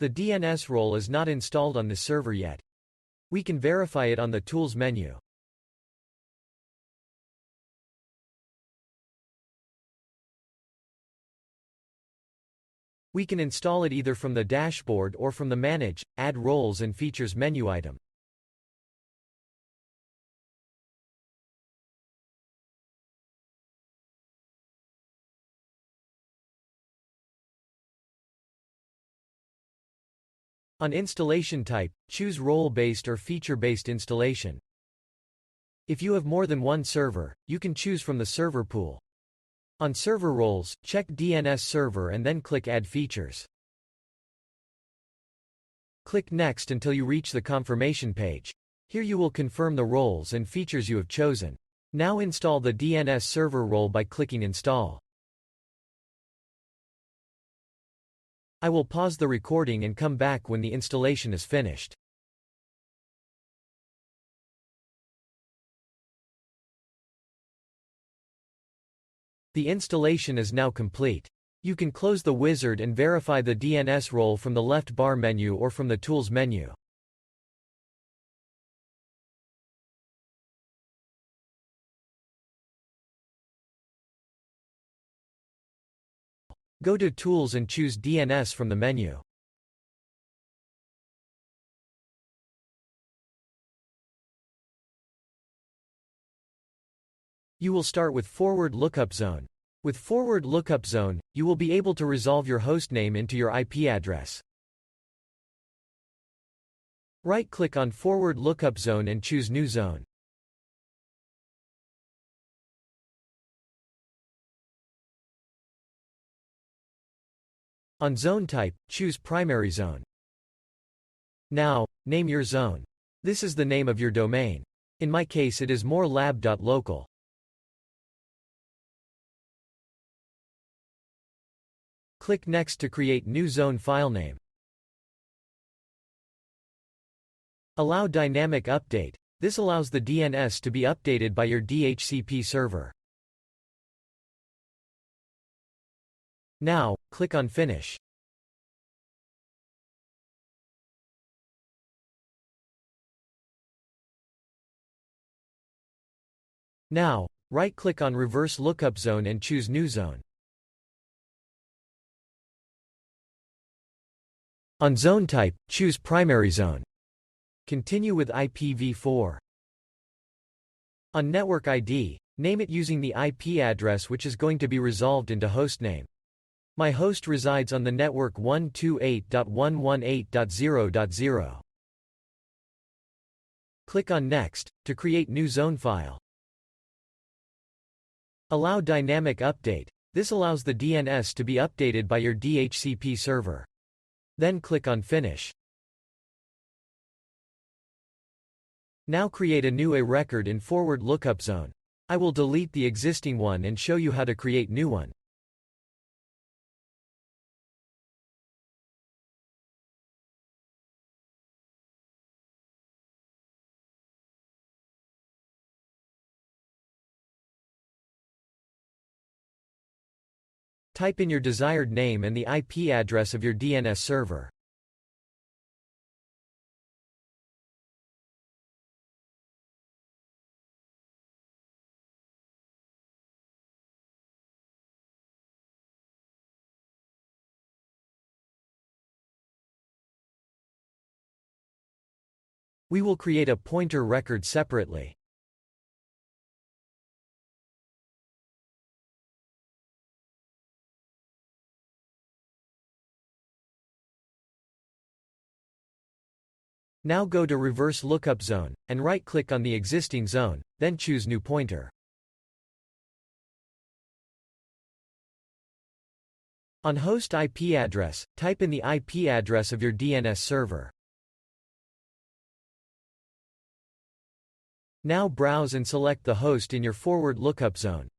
The DNS role is not installed on this server yet. We can verify it on the Tools menu. We can install it either from the dashboard or from the Manage, Add Roles and Features menu item. On installation type, choose role-based or feature-based installation. If you have more than one server, you can choose from the server pool. On server roles, check DNS Server and then click Add Features. Click Next until you reach the confirmation page. Here you will confirm the roles and features you have chosen. Now install the DNS Server role by clicking Install. I will pause the recording and come back when the installation is finished. The installation is now complete. You can close the wizard and verify the DNS role from the left bar menu or from the Tools menu. Go to Tools and choose DNS from the menu. You will start with Forward Lookup Zone. With Forward Lookup Zone, you will be able to resolve your hostname into your IP address. Right-click on Forward Lookup Zone and choose New Zone. On Zone Type, choose Primary Zone. Now, name your zone. This is the name of your domain. In my case it is morelab.local. Click Next to create new zone file name. Allow dynamic update. This allows the DNS to be updated by your DHCP server. Now, click on Finish. Now, right-click on Reverse Lookup Zone and choose New Zone. On Zone Type, choose Primary Zone. Continue with IPv4. On Network ID, name it using the IP address which is going to be resolved into hostname. My host resides on the network 128.118.0.0. Click on Next to create new zone file. Allow dynamic update. This allows the DNS to be updated by your DHCP server. Then click on Finish. Now create a new record in Forward Lookup Zone. I will delete the existing one and show you how to create new one. Type in your desired name and the IP address of your DNS server. We will create a pointer record separately. Now go to Reverse Lookup Zone, and right-click on the existing zone, then choose New Pointer. On Host IP address, type in the IP address of your DNS server. Now browse and select the host in your Forward Lookup Zone.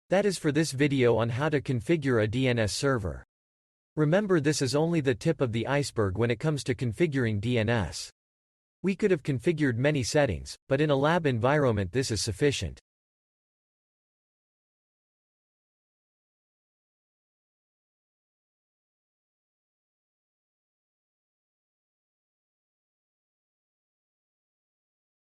That is for this video on how to configure a DNS server. Remember, this is only the tip of the iceberg when it comes to configuring DNS. We could have configured many settings, but in a lab environment this is sufficient.